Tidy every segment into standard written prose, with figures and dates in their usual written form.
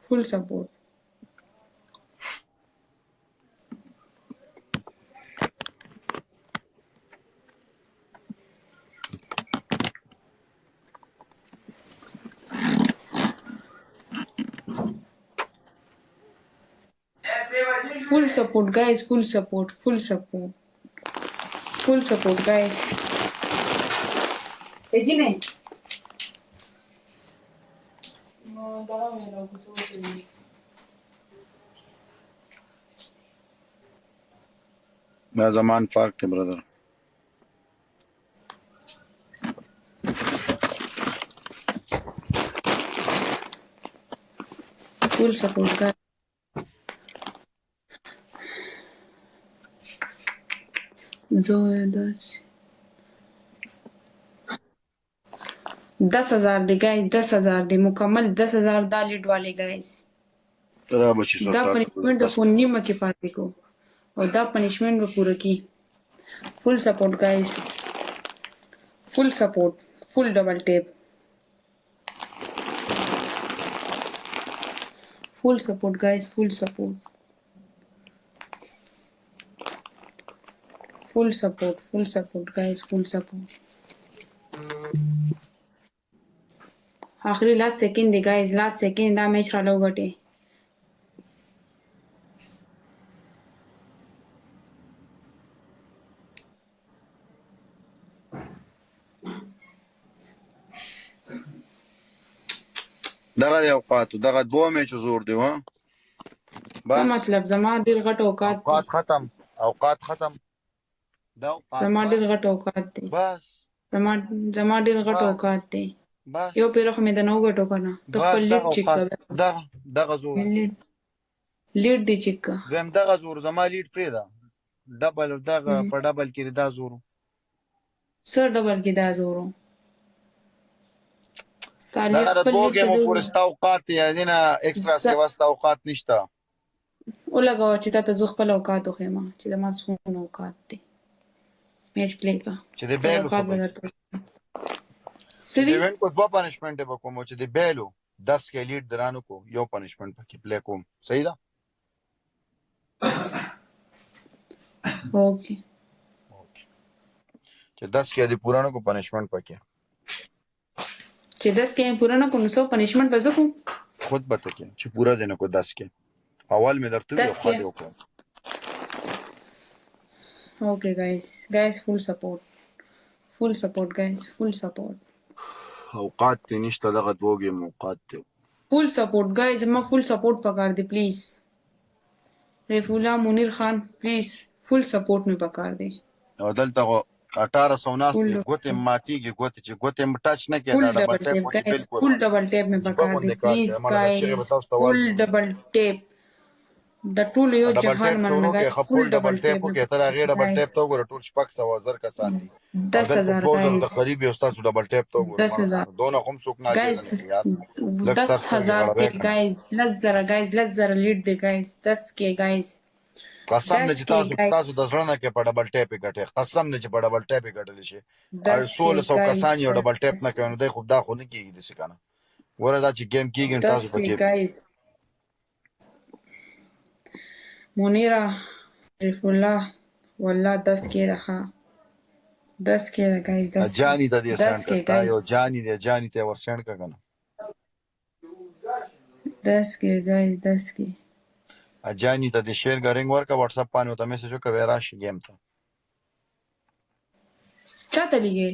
Full support full support guys, full support guys. دا زمان فرق دی برادر. full support guys. जो 10,000 दे guys, 10,000 दे मुकम्मल 10,000 दा लीड वाले गाइस. तरा बची दा पनिशमेंट को नीम के पाते को और दा पनिशमेंट को पूरा की. Full support guys, full support, full double tap, full support guys, full support, full support, full support guys, full support. आखिरी लास्ट सेकंड दे गाइस, लास्ट सेकंड दा मैच रालो गटे. دغه دی اوقاتو دغه دوه میچو زور دی ها بس مطلب زما ډیر غټ اوقات ختم اوقات ختم دا اوقات زما ډیر غټ اوقات دی بس زما ډیر غټ اوقات دی بس یو پیرخ مې د نو غټو کنه ته خپل لیډ چیک کا دغه زور لیډ دی چیک کا ویم دغه زور زما لیډ پرې دا ډبل دغه په ډبل کې دا زور سر ډبل کې دا زور دا د دوه ګیمو پورې ستا اوقات دی یعنی نه ایکسترا سیوا ستا اوقات نشته ولګاو چې تا ته زه خپل اوقات وخېما چې د ما څونه اوقات دی میچ پلی کا چې د بیلو سری ایونت کو دوه پنشمنت به کوم چې د بیلو 10 کې لیډ درانو کو یو پنشمنت پکې پلی کوم صحیح ده اوکے چې 10 کې د پورانو کو پنشمنت پکې چې 10 کې پورا نه کو نو سو پنشمنت پزو کو خود بته کې چې پورا دینه کو 10 کې اول مې درته یو خاله وکړ. اوکے guys full support guys full support اوقات نشته دغه دوه ګیم اوقات ته full support guys ما full support پکار دی پلیز ریفولا منیر خان پلیز full support می پکار دی او دلته 1819 ګوتې ماتیږي ګوتې چې ګوتې ټچ نه کېده ډبل ټیپ کې بالکل فل ډبل ټیپ می پکار دی پلیز گایز فل ډبل ټیپ د ټول یو جهان منګا فل ډبل ټیپ کې تر هغه ډبل ټیپ ته وګوره ټول شپږ سو زر کسان دي 10,000 گایز د قریب یو تاسو ډبل ټیپ ته وګوره 10,000 دونه هم څوک نه کېږي یار 10,000 کې گایز لزر گایز لزر لیډ دی گایز 10 کې گایز قسم نه چې تاسو د ځړنه کې په ډبل ټیپ ګټه قسم نه چې په ډبل ټیپ ګټل شي او 1600 کسان یو ډبل ټیپ نه کوي نو خو دا خو نه کیږي د څه کنه وردا چې گیم کیږي تاسو پکې گایز منیرا ریفولا والله 10 کې رها 10 کې گایز 10 جانی د دې سنټ تا یو جانی ته ورسند کا کنه 10 کې گایز 10 کې اجانی ته د شیر ګرینګ ورکا واتس اپ باندې ته میسج وکړه راشي گیم ته چاته لګي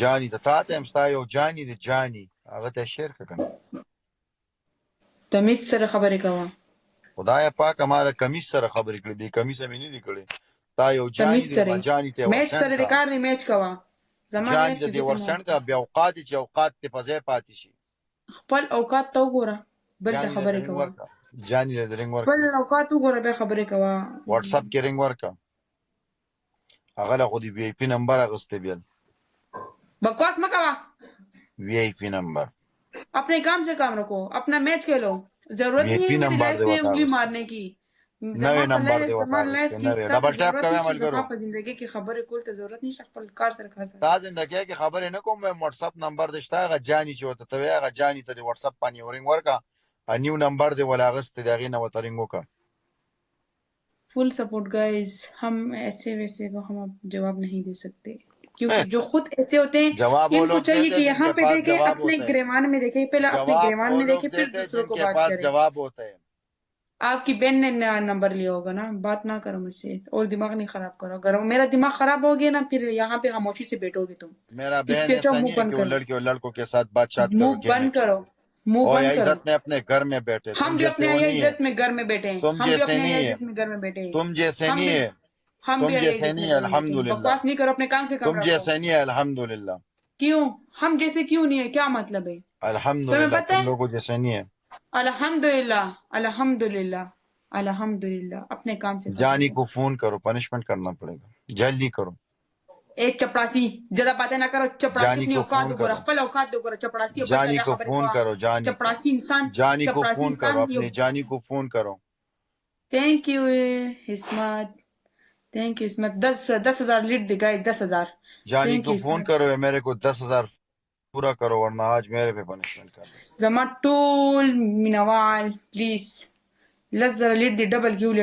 جانی ته تاسو هم ستا یو جانی دی جانی هغه ته شیر کنه تمیز سره خبرې کوه خدای پاک اماره کمیس سره خبرې کړې دي کمیس مې نه دی کړې تا یو جانی ته میچ سره د کار نه میچ کوه زمانه جانی ته دی ورسند کا بیا اوقات چې اوقات ته پځه پاتې شي خپل اوقات ته وګوره بل خبرې کوه جانی له رنګ ورکا بل اوقات وګوره به خبرې کوه واتس اپ کې رنګ ورکا هغه له خو دی وی آی پی نمبر اغسته بیل بکواس مت کوه وی آی پی نمبر अपने काम से काम रखो अपना मैच खेलो जरूरत नहीं है लाइफ में उंगली मारने की نوې نمبر دی زما وتا لایف غسته کې نوې ستاسو ډبل ټیپ ضرورت کوي نشته، عملګرو زما په ژوندۍ کې خبرې کول ته ضرورت نشته، خپل کار سره کار سره. تا زندګۍ کې خبرې نه کوم مې واتس اپ نمبر دشته هغه جانی چې وته ته هغه جانی ته واتس اپ باندې ورنګ ورکا ا نیو نمبر دی ولا غسته دغه نه وته رنګ وکا फुल सपोर्ट गाइस, हम ऐसे वैसे को हम अब जवाब नहीं दे सकते, क्योंकि जो खुद ऐसे होते हैं जवाब वो इनको लोग चाहिए देते कि हैं यहाँ जिनके पे पास देखे, जवाब अपने होता है गिरवान में देखे, पहले अपने जवाब गिरवान वो में लोग देखे, फिर देते हैं दूसरों को जिनके बात पास करें. जवाब होता है आपकी बहन ने नंबर लिया होगा ना, बात ना करो मुझसे और दिमाग नहीं खराब करो. अगर मेरा दिमाग खराब हो गया ना, फिर यहाँ पे खामोशी से बैठोगे तुम. मेरा बहन इससे अच्छा ऐसा मुंह नहीं है बंद कि वो करो, लड़के और लड़कों के साथ बातचीत करो मुंह गेम बंद खेलो करो, मुंह और बंद करो. इज्जत में अपने घर में बैठे हम तुम भी जैसे अपने वो आया नहीं है इज्जत में घर में बैठे हैं, तुम हम भी जैसे अपने नहीं आया है इज्जत में घर में बैठे हैं. तुम जैसे हम नहीं भी है हम तुम भी आया जैसे इज्जत नहीं में है घर में बैठे हैं. अल्हम्दुलिल्लाह बकवास नहीं करो, अपने काम से काम तुम रखो. जैसे नहीं है अल्हम्दुलिल्लाह क्यों? हम जैसे क्यों नहीं है, क्या मतलब है? तुम्हें अल्हम्दुलिल्लाह पता तुम है? लोगों जैसे नहीं है अल्हम्दुलिल्लाह, अल्हम्दुलिल्लाह, अल्हम्दुलिल्लाह. अपने काम से काम जानी रखो. को फोन करो पनिशमेंट करना पड़ेगा जल्दी करो एक चपरासी, ज्यादा बातें ना करो. चपरासी जानी अपनी को औकात फोन दो, करो खपल औकात दो करो. चपरासी अब जानी तक को खबर फोन को करो चपरासी इंसान, जानी को चपरासी फोन इंसान करो यो. अपने जानी को फोन करो thank you Ismat, thank you Ismat. 10,000 lead दे गाइस, 10,000. जानी थैंक को यू फोन इस्मत. करो या मेरे को 10,000 पूरा करो वरना आज मेरे पे पनिशमेंट कर दो Zamatul Minawal, please. Let's lead the double kill,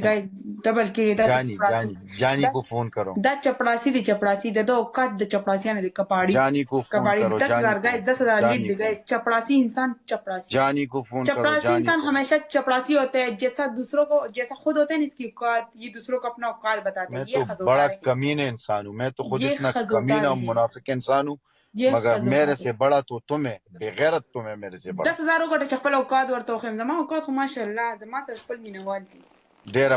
guys. Double kill, that's a chaprasi. जानी को फोन करो That chaprasi, the chaprasi, the dog cut the chaprasi and the kapadi. जानी को फोन Kapadi, करो 10,000 guys, 10,000 lead जानी the को guys. chaprasi इंसान chaprasi. जानी को फोन करो चपरासी जानी इंसान को हमेशा चपरासी होता है, जैसा दूसरों को, जैसा खुद होता है ना इसकी औकात, ये दूसरों को अपना औकात बताते हैं. मैं ये तो बड़ा खजूरदार है, कमीने इंसान हूँ मैं तो खुद ये इतना खजूरदार कमीना और है, मुनाफिक इंसान हूँ ये मगर मेरे खजूरदार है. से बड़ा तो तुम्हें बेगैरत तुम्हें मेरे से बड़ा 10,000 وګټه چې خپل اوقات ورته وښیم. زما اوقات خو ماشاءالله زما سره خپل مینوال دي. ډېر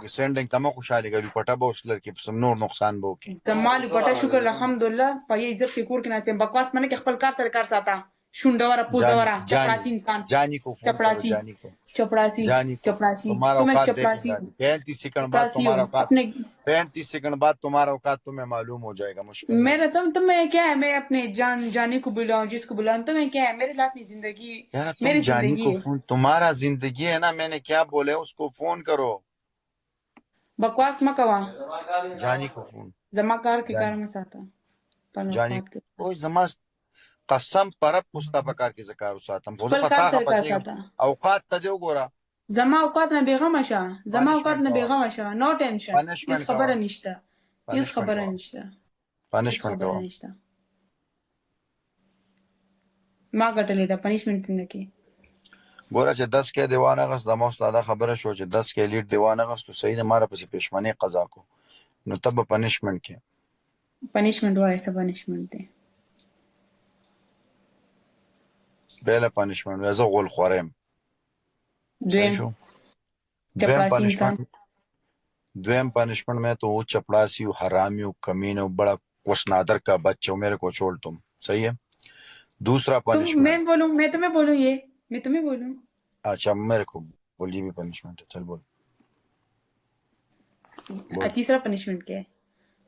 سندنګ تمه خوشاله غوي پټه به وسلر کې سم نور نقصان به وکي زما لپاره شکر الحمدلله په یې عزت کې کور کې ناستم. بکواس منه کې خپل کار سره کار ساته. شونډوره پوزوره چپړاسی انسان. जानी को फोन करो चपड़ासी जानी को चपड़ासी जानी को चपड़ासी. तुम्हारा तुम एक औकात चपड़ासी देखेगा हो, 35 सेकंड बाद चपड़ासी हो तुम्हारा औकात अपने. 35 सेकंड बाद तुम्हारा औकात तुम्हें मालूम हो जाएगा मुश्किल नहीं मेरा तुम्हें क्या है, मैं अपने जानी को बुलाऊं जिसको बुलाऊं, तुम्हें क्या है? मेरे साथ जिंदगी, यार तुम मेरी जानी जिंदगी को है. फोन तुम्हारा जिंदगी है ना मैंने क्या बोले उसको फोन करो बकवास मत कवा. जानी को फोन जमा कार के जानी कार में साथा पल जानी औकात के ओ जमा قسم پر پستا پکار کې زکار وساتم خو خپل پتا کار سره کار خپل ساته. اوقات ته دیو ګورا زما اوقات نه بیغمه شه، زما اوقات نه Punishment بیغمه شه. نو ټینشن، Punishment هیڅ خبره کوه. نشته، هیڅ Punishment خبره کوه. نشته، هیڅ پنشمنت خبره کوه نشته. ما ګټلې ده پنیشمنت څنګه کې. ګوره چې 10 کې دیوانه غس د موس دا خبره شو چې 10 کې لیډ دیوانه غس تو صحیح نه ماره پسې پښمنه قضا کو نو تب پنشمنت کې پنیشمنट وایي څه پنیشمنت دی؟ بیل پنشمنट ویزه غول خورم دویم चपड़ासी इंसान. دویم पनिशमेंट में तो वो चपड़ासी हरामी कमीने बड़ा कुशनादर का बच्चा मेरे को छोड़ तुम सही है दूसरा तुम पनिशमेंट मैं बोलूं, मैं तुम्हें बोलूं, ये मैं तुम्हें बोलूं. अच्छा मेरे को बोल ये भी पनिशमेंट है चल बोल तीसरा पनिशमेंट क्या है?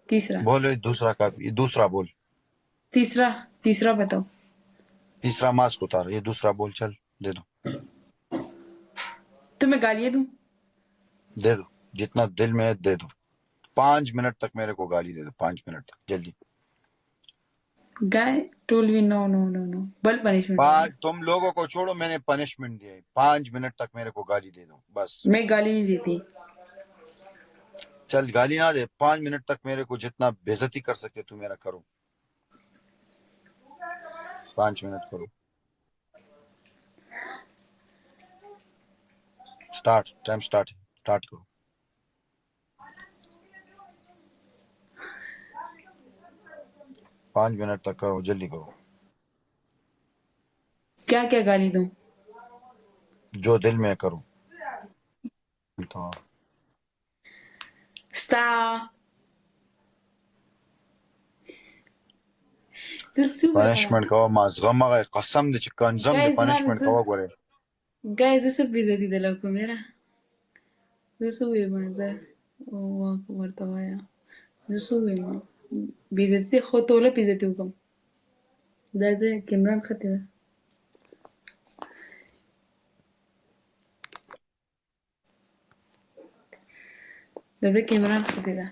तीसरा बोल दूसरा का दूसरा बोल तीसरा तीसरा बताओ. तीसरा मास्क उतार ये दूसरा बोल चल दे दो तुम्हें गालियां दूं? दे दो जितना दिल में है दे दो 5 मिनट तक मेरे को गाली दे दो 5 मिनट तक जल्दी guy tell me no no no no बल पनिशमेंट. तुम लोगों को छोड़ो मैंने पनिशमेंट दिया है 5 मिनट तक मेरे को गाली दे दो बस मैं गाली नहीं देती. चल गाली ना दे 5 मिनट तक मेरे को जितना बेइज्जती कर सकते तू मेरा करो 5 मिनट करो स्टार्ट टाइम स्टार्ट करो पाँच मिनट तक करो जल्दी करो क्या क्या गाली दूं? जो दिल में करो Stop. पनिशमेंट कहो माजगम गए कसम दे कंजम दे पनिशमेंट कहो गोरे गाइस this is बेइज्जती दिला को मेरा. This is वे मजा ओ वर्तवा या. This is वे मजा बेइज्जती खोतोले बेइज्जती हुकम. दादा कैमरा खाते हैं. د ده کیمران ښځې ده